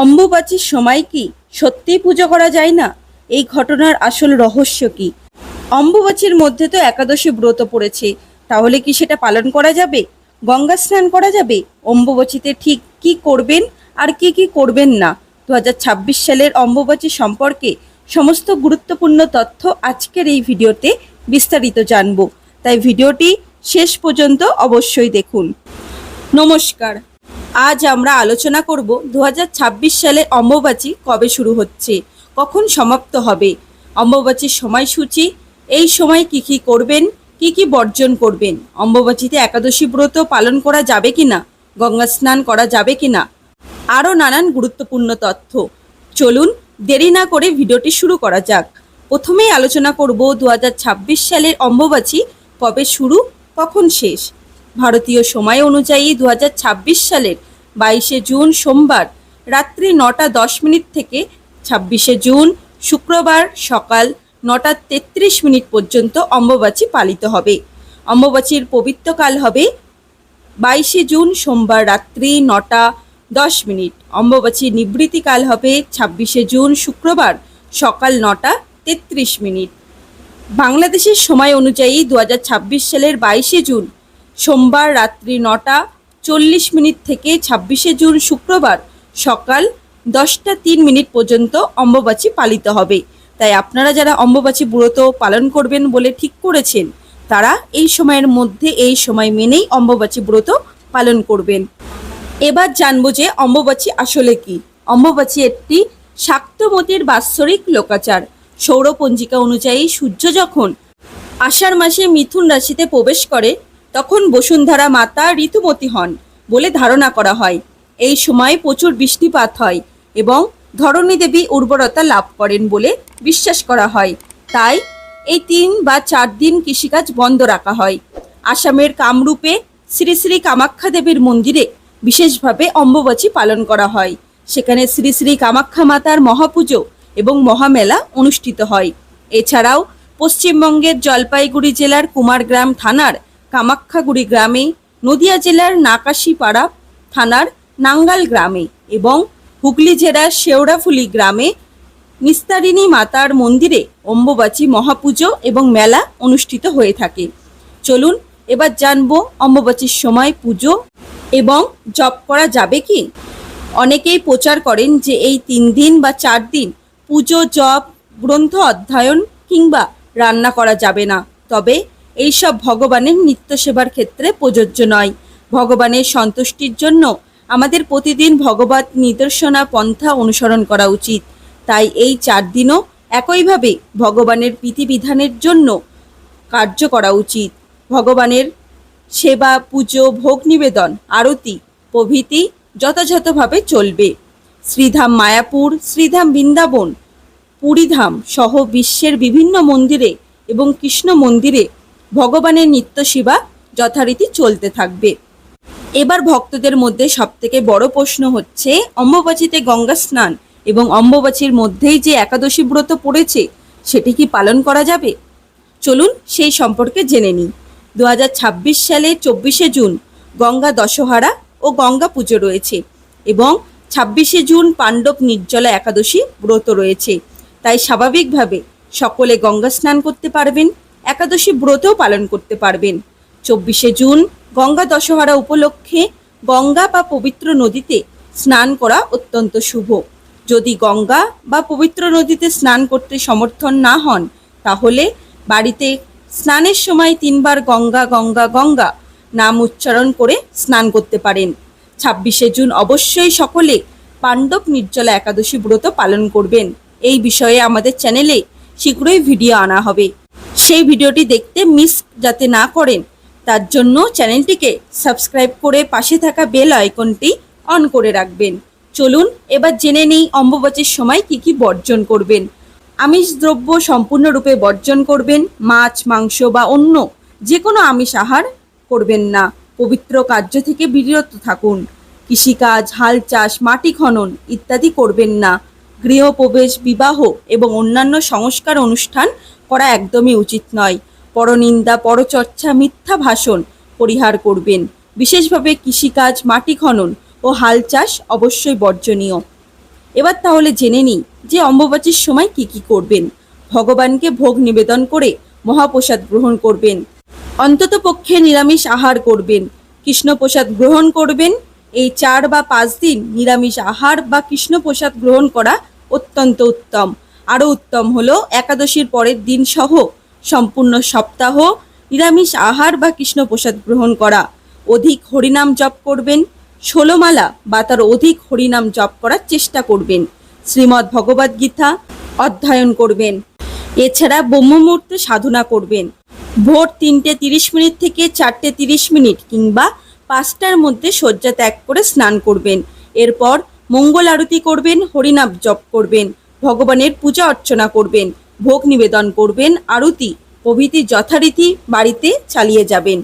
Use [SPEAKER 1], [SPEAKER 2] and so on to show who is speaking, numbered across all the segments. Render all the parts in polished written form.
[SPEAKER 1] অম্বুবাচীর সময় কি সত্যিই পুজো করা যায় না? এই ঘটনার আসল রহস্য কি? অম্বুবাচীর মধ্যে তো একাদশী ব্রত পড়েছে, তাহলে কি সেটা পালন করা যাবে? গঙ্গা স্নান করা যাবে? অম্বুবাচীতে ঠিক কি করবেন আর কি কি করবেন না? 2026 সালের অম্বুবাচী সম্পর্কে সমস্ত গুরুত্বপূর্ণ তথ্য আজকের এই ভিডিওতে বিস্তারিত জানব, তাই ভিডিওটি শেষ পর্যন্ত অবশ্যই দেখুন। নমস্কার, আজ আমরা আলোচনা করব 2026 সালে অম্বুবাচী কবে শুরু হচ্ছে, কখন সমাপ্ত হবে, অম্বুবাচীর সময়সূচি, এই সময় কি কি করবেন, কি কি বর্জন করবেন, অম্বুবাচীতে একাদশী ব্রত পালন করা যাবে কিনা, গঙ্গা স্নান করা যাবে কিনা, আরও নানান গুরুত্বপূর্ণ তথ্য। চলুন দেরি না করে ভিডিওটি শুরু করা যাক। প্রথমেই আলোচনা করব 2026 সালের অম্বুবাচী কবে শুরু, কখন শেষ। ভারতীয় সময় অনুযায়ী 2026 সালের 22শে জুন সোমবার রাত্রি 9:10 থেকে 26শে জুন শুক্রবার সকাল 9:33 পর্যন্ত অম্বুবাচী পালিত হবে। অম্বুবাচীর পবিত্রকাল হবে 22শে জুন সোমবার রাত্রি 9:10। অম্বুবাচীর নিবৃত্তিকাল হবে 26শে জুন শুক্রবার সকাল 9:33। বাংলাদেশের সময় অনুযায়ী 2026 সালের 22শে জুন সোমবার রাত্রি 9:40 থেকে 26শে জুন শুক্রবার সকাল 10:03 পর্যন্ত অম্বুবাচী পালিত হবে। তাই আপনারা যারা অম্বুবাচী ব্রত পালন করবেন বলে ঠিক করেছেন, তারা এই সময়ের মধ্যে এই সময় মেনেই অম্বুবাচী ব্রত পালন করবেন। এবার জানবো যে অম্বুবাচী আসলে কি। অম্বুবাচী একটি শাক্তমতীর বাৎসরিক লোকাচার। সৌরপঞ্জিকা অনুযায়ী সূর্য যখন আষাঢ় মাসে মিথুন রাশিতে প্রবেশ করে, তখন বসুন্ধরা মাতা ঋতুমতী হন বলে ধারণা করা হয়। এই সময় প্রচুর বৃষ্টিপাত হয় এবং ধরণী দেবী উর্বরতা লাভ করেন বলে বিশ্বাস করা হয়। তাই এই 3 বা 4 দিন কৃষিকাজ বন্ধ রাখা হয়। আসামের কামরূপে শ্রী শ্রী কামাখ্যা দেবীর মন্দিরে বিশেষভাবে অম্বুবাচী পালন করা হয়। সেখানে শ্রী শ্রী কামাখ্যা মাতার মহাপুজো এবং মহামেলা অনুষ্ঠিত হয়। এছাড়াও পশ্চিমবঙ্গের জলপাইগুড়ি জেলার কুমারগ্রাম থানার কামাখ্যাগুড়ি গ্রামে, নদিয়া জেলার নাকাশিপাড়া থানার নাঙ্গাল গ্রামে এবং হুগলি জেলার শেওড়াফুলি গ্রামে নিস্তারিণী মাতার মন্দিরে অম্বুবাচী মহাপুজো এবং মেলা অনুষ্ঠিত হয়ে থাকে। চলুন এবার জানবো অম্বুবাচীর সময় পুজো এবং জপ করা যাবে কি। অনেকেই প্রচার করেন যে এই 3 দিন বা 4 দিন পুজো, জপ, গ্রন্থ অধ্যয়ন কিংবা রান্না করা যাবে না। তবে এইসব ভগবানের নিত্য সেবার ক্ষেত্রে প্রযোজ্য নয়। ভগবানের সন্তুষ্টির জন্য আমাদের প্রতিদিন ভগবত নিদর্শনা পন্থা অনুসরণ করা উচিত। তাই এই 4 দিনও একইভাবে ভগবানের বিধিবিধানের জন্য কার্য করা উচিত। ভগবানের সেবা, পুজো, ভোগ নিবেদন, আরতি প্রভৃতি যথাযথভাবে চলবে। শ্রীধাম মায়াপুর, শ্রীধাম বৃন্দাবন, পুরীধাম সহ বিশ্বের বিভিন্ন মন্দিরে এবং কৃষ্ণ মন্দিরে ভগবানের নিত্য সেবা যথারীতি চলতে থাকবে। এবার ভক্তদের মধ্যে সবথেকে বড় প্রশ্ন হচ্ছে, অম্বুবাচীতে গঙ্গা স্নান এবং অম্বুবাচীর মধ্যেই যে একাদশী ব্রত পড়েছে, সেটি কি পালন করা যাবে? চলুন সেই সম্পর্কে জেনে নিই। 2026 সালে 24শে জুন গঙ্গা দশহরা ও গঙ্গা পুজো রয়েছে এবং 26শে জুন পাণ্ডব নির্জলা একাদশী ব্রত রয়েছে। তাই স্বাভাবিকভাবে সকলে গঙ্গা স্নান করতে পারবেন, একাদশী ব্রতও পালন করতে পারবেন। 24শে জুন গঙ্গা দশহরা উপলক্ষে গঙ্গা বা পবিত্র নদীতে স্নান করা অত্যন্ত শুভ। যদি গঙ্গা বা পবিত্র নদীতে স্নান করতে সমর্থন না হন, তাহলে বাড়িতে স্নানের সময় 3 বার গঙ্গা গঙ্গা গঙ্গা নাম উচ্চারণ করে স্নান করতে পারেন। 26শে জুন অবশ্যই সকলে পাণ্ডব নির্জলা একাদশী ব্রত পালন করবেন। এই বিষয়ে আমাদের চ্যানেলে শীঘ্রই ভিডিও আনা হবে। সেই ভিডিওটি দেখতে মিস যাতে না করেন, তার জন্য চ্যানেলটিকে সাবস্ক্রাইব করে পাশে থাকা বেল আইকনটি অন করে রাখবেন। চলুন এবার জেনে নেই অম্বুবাচীর সময় কি কি বর্জন করবেন। আমিষ দ্রব্য সম্পূর্ণরূপে বর্জন করবেন। মাছ, মাংস বা অন্য যে কোনো আমিষ আহার করবেন না। পবিত্র কার্য থেকে বিরত থাকুন। কৃষিকাজ, হাল চাষ, মাটি খনন ইত্যাদি করবেন না। গৃহপ্রবেশ, বিবাহ এবং অন্যান্য সংস্কার অনুষ্ঠান করা একদমই উচিত নয়। পরনিন্দা, পরচর্চা, মিথ্যা ভাষণ পরিহার করবেন। বিশেষভাবে কৃষিকাজ, মাটি খনন ও হাল চাষ অবশ্যই বর্জনীয়। এবার তাহলে জেনে নিই যে অম্বুবাচীর সময় কি কি করবেন। ভগবানকে ভোগ নিবেদন করে মহাপ্রসাদ গ্রহণ করবেন, অন্তত পক্ষে নিরামিষ আহার করবেন, কৃষ্ণপ্রসাদ গ্রহণ করবেন। এই 4 বা 5 দিন নিরামিষ আহার বা কৃষ্ণপ্রসাদ গ্রহণ করা অত্যন্ত উত্তম। আরও উত্তম হলো একাদশীর পরের দিন সহ সম্পূর্ণ সপ্তাহ নিরামিষ আহার বা কৃষ্ণপ্রসাদ গ্রহণ করা। অধিক হরিনাম জপ করবেন, 16 মালা বা তার অধিক হরিনাম জপ করার চেষ্টা করবেন। শ্রীমদ্ ভগবদ্ গীতা অধ্যয়ন করবেন। এছাড়া ব্রহ্মমুহূর্তে সাধনা করবেন। ভোর 3:30 থেকে 4:30 কিংবা 5টার মধ্যে শয্যা ত্যাগ করে স্নান করবেন। এরপর মঙ্গল আরতি করবেন, হরিনাম জপ করবেন, ভগবানের পূজা অর্চনা করবেন, ভোগ নিবেদন করবেন, আরতি প্রভৃতি যথারীতি বাড়িতে চালিয়ে যাবেন।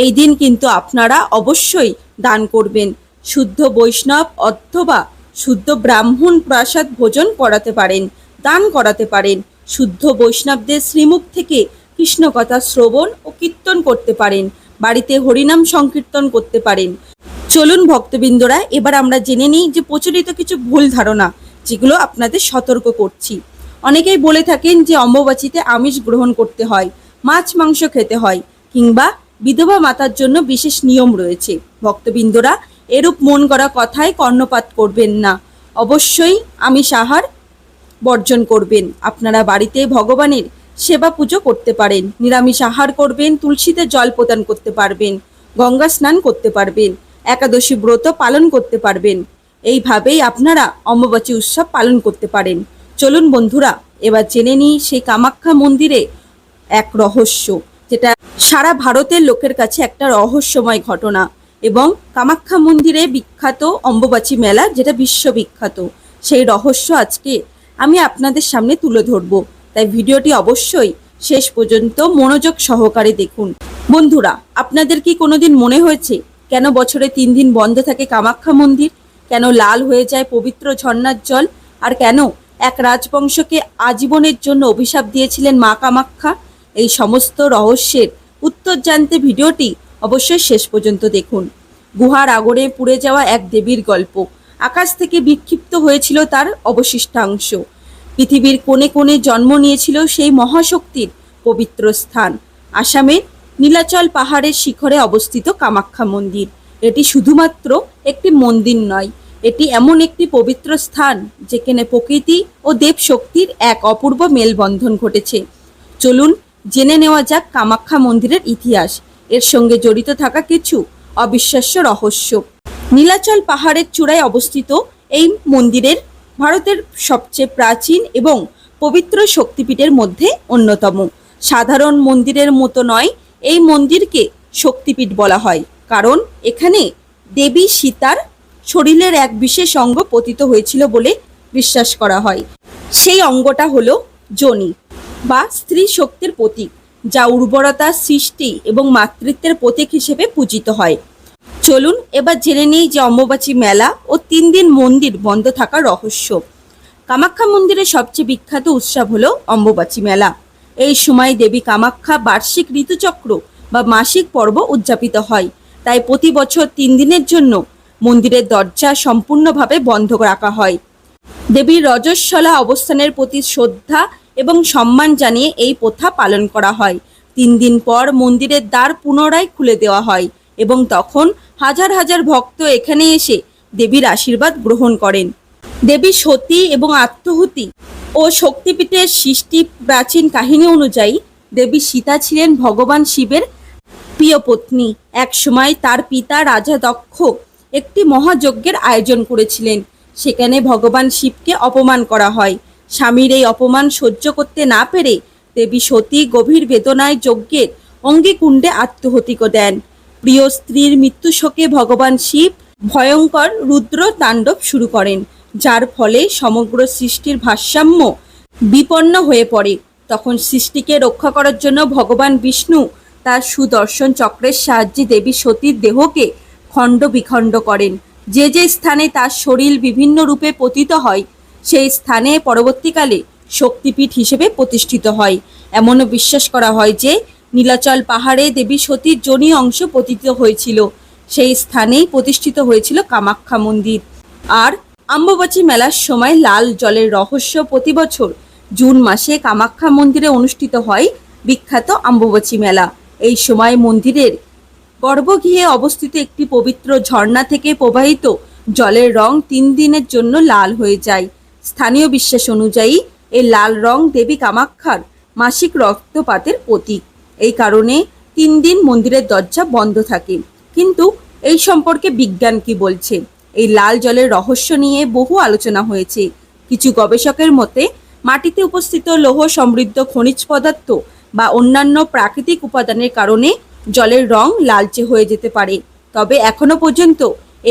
[SPEAKER 1] এই দিন কিন্তু আপনারা অবশ্যই দান করবেন। শুদ্ধ বৈষ্ণব অথবা শুদ্ধ ব্রাহ্মণ প্রসাদ ভোজন করাতে পারেন, দান করাতে পারেন। শুদ্ধ বৈষ্ণবদের শ্রীমুখ থেকে কৃষ্ণ কথা শ্রবণ ও কীর্তন করতে পারেন, বাড়িতে হরিনাম সংকীর্তন করতে পারেন। চলুন ভক্তবৃন্দরা, এবার আমরা জেনে নিই যে প্রচলিত কিছু ভুল ধারণা, যেগুলো আপনাদের সতর্ক করছি। অনেকেই বলে থাকেন যে অম্বুবাচীতে আমিষ গ্রহণ করতে হয়, মাছ মাংস খেতে হয়, কিংবা বিধবা মাতার জন্য বিশেষ নিয়ম রয়েছে। ভক্তবৃন্দরা, এরূপ মন গড়া কথায় কর্ণপাত করবেন না। অবশ্যই আমিষ আহার বর্জন করবেন। আপনারা বাড়িতে ভগবানের সেবা পুজো করতে পারেন, নিরামিষ আহার করবেন, তুলসীতে জল প্রদান করতে পারবেন, গঙ্গা স্নান করতে পারবেন, একাদশী ব্রত পালন করতে পারবেন। এইভাবেই আপনারা অম্বুবাচী উৎসব পালন করতে পারেন। চলুন বন্ধুরা, এবার জেনে নিই সেই কামাখ্যা মন্দিরে এক রহস্য, যেটা সারা ভারতের লোকের কাছে একটা রহস্যময় ঘটনা। এবং কামাখ্যা মন্দিরে বিখ্যাত অম্বুবাচী মেলা, যেটা বিশ্ববিখ্যাত, সেই রহস্য আজকে আমি আপনাদের সামনে তুলে ধরব। তাই ভিডিওটি অবশ্যই শেষ পর্যন্ত মনোযোগ সহকারে দেখুন। বন্ধুরা, আপনাদের কি কোনোদিন মনে হয়েছে কেন বছরে 3 দিন বন্ধ থাকে কামাখ্যা মন্দির? কেন লাল হয়ে যায় পবিত্র ঝর্ণার জল? আর কেন এক রাজবংশকে আজীবনের জন্য অভিশাপ দিয়েছিলেন মা কামাখ্যা? এই সমস্ত রহস্যের উত্তর জানতে ভিডিওটি অবশ্যই শেষ পর্যন্ত দেখুন। গুহার আগরে পুড়ে যাওয়া এক দেবীর গল্প। আকাশ থেকে বিক্ষিপ্ত হয়েছিল তার অবশিষ্টাংশ। পৃথিবীর কোণে কোণে জন্ম নিয়েছিল সেই মহাশক্তির পবিত্র স্থান। আসামের নীলাচল পাহাড়ের শিখরে অবস্থিত কামাখ্যা মন্দির। এটি শুধুমাত্র একটি মন্দির নয়, এটি এমন একটি পবিত্র স্থান যেখানে প্রকৃতি ও দেব শক্তির এক অপূর্ব মেলবন্ধন ঘটেছে। চলুন জেনে নেওয়া যাক কামাখ্যা মন্দিরের ইতিহাস, এর সঙ্গে জড়িত থাকা কিছু অবিশ্বাস্য রহস্য। নীলাচল পাহাড়ের চূড়ায় অবস্থিত এই মন্দিরের ভারতের সবচেয়ে প্রাচীন এবং পবিত্র শক্তিপীঠের মধ্যে অন্যতম। সাধারণ মন্দিরের মতো নয়, এই মন্দিরকে শক্তিপীঠ বলা হয় কারণ এখানে দেবী সীতার শরীরের এক বিশেষ অঙ্গ পতিত হয়েছিল বলে বিশ্বাস করা হয়। সেই অঙ্গটা হলো যোনি বা স্ত্রী শক্তির প্রতীক, যা উর্বরতা, সৃষ্টি এবং মাতৃত্বের প্রতীক হিসেবে পূজিত হয়। চলুন এবার জেনে নিই যে অম্বুবাচী মেলা ও 3 দিন মন্দির বন্ধ থাকার রহস্য। কামাখ্যা মন্দিরের সবচেয়ে বিখ্যাত উৎসব হলো অম্বুবাচী মেলা। এই সময় দেবী কামাখ্যা বার্ষিক ঋতুচক্র বা মাসিক পর্ব উদযাপিত হয়। তাই প্রতি বছর 3 দিনের জন্য মন্দিরের দরজা সম্পূর্ণভাবে বন্ধ রাখা হয়। দেবীর রজস্বলা অবস্থানের প্রতি শ্রদ্ধা এবং সম্মান জানিয়ে এই প্রথা পালন করা হয়। 3 দিন পর মন্দিরের দ্বার পুনরায় খুলে দেওয়া হয় এবং তখন হাজার হাজার ভক্ত এখানে এসে দেবীর আশীর্বাদ গ্রহণ করেন। দেবী সতী এবং আত্মাহুতি ও শক্তিপীঠের সৃষ্টি প্রাচীন কাহিনী অনুযায়ী দেবী সীতা ছিলেন ভগবান শিবের প্রিয় পত্নী। এক সময় তার পিতা রাজা দক্ষ একটি মহাযজ্ঞের আয়োজন করেছিলেন। সেখানে ভগবান শিবকে অপমান করা হয়। স্বামীর এই অপমান সহ্য করতে না পেরে দেবী সতী গভীর বেদনায় যজ্ঞের অঙ্গিকুণ্ডে আত্মাহুতি দেন। প্রিয় স্ত্রীর মৃত্যু শোকে ভগবান শিব ভয়ঙ্কর রুদ্র তাণ্ডব শুরু করেন, যার ফলে সমগ্র সৃষ্টির ভারসাম্য বিপন্ন হয়ে পড়ে। তখন সৃষ্টিকে রক্ষা করার জন্য ভগবান বিষ্ণু তার সুদর্শন চক্রের সাহায্যে দেবী সতীর দেহকে খণ্ড বিখণ্ড করেন। যে যে স্থানে তার শরীর বিভিন্ন রূপে পতিত হয়, সেই স্থানে পরবর্তীকালে শক্তিপীঠ হিসেবে প্রতিষ্ঠিত হয়। এমনও বিশ্বাস করা হয় যে নীলাচল পাহাড়ে দেবী সতীর যোনি অংশ পতিত হয়েছিল। সেই স্থানেই প্রতিষ্ঠিত হয়েছিল কামাখ্যা মন্দির। আর অম্বুবাচী মেলার সময় লাল জলের রহস্য। প্রতি বছর জুন মাসে কামাখ্যা মন্দিরে অনুষ্ঠিত হয় বিখ্যাত অম্বুবাচী মেলা। এই সময় মন্দিরের গর্ভগৃহে অবস্থিত একটি পবিত্র ঝর্ণা থেকে প্রবাহিত জলের রং 3 দিনের জন্য লাল হয়ে যায়। স্থানীয় বিশ্বাস অনুযায়ী এই লাল রং দেবী কামাখ্যার মাসিক রক্তপাতের প্রতীক। এই কারণে 3 দিন মন্দিরের দরজা বন্ধ থাকে। কিন্তু এই সম্পর্কে বিজ্ঞান কি বলছে? এই লাল জলের রহস্য নিয়ে বহু আলোচনা হয়েছে। কিছু গবেষকের মতে মাটিতে উপস্থিত লৌহ সমৃদ্ধ খনিজ পদার্থ বা অন্যান্য প্রাকৃতিক উপাদানের কারণে জলের রং লালচে হয়ে যেতে পারে। তবে এখনো পর্যন্ত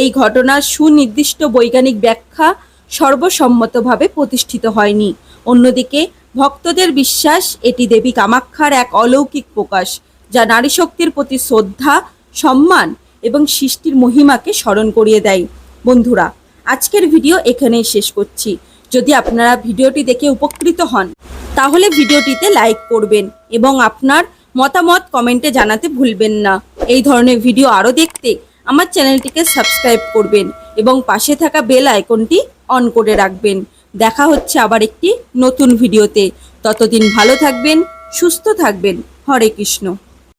[SPEAKER 1] এই ঘটনার সুনির্দিষ্ট বৈজ্ঞানিক ব্যাখ্যা সর্বসম্মতভাবে প্রতিষ্ঠিত হয়নি। অন্যদিকে ভক্তদের বিশ্বাস এটি দেবী কামাখ্যার এক অলৌকিক প্রকাশ, যা নারী শক্তির প্রতি শ্রদ্ধা, সম্মান এবং সৃষ্টির মহিমাকে স্মরণ করিয়ে দেয়। বন্ধুরা, আজকের ভিডিও এখানেই শেষ করছি। যদি আপনারা ভিডিওটি দেখে উপকৃত হন তাহলে ভিডিওটিতে লাইক করবেন এবং আপনার মতামত কমেন্টে জানাতে ভুলবেন না। এই ধরনের ভিডিও আরও দেখতে আমার চ্যানেলটিকে সাবস্ক্রাইব করবেন এবং পাশে থাকা বেল আইকনটি অন করে রাখবেন। দেখা হচ্ছে আবার একটি নতুন ভিডিওতে। ততদিন ভালো থাকবেন, সুস্থ থাকবেন। হরে কৃষ্ণ।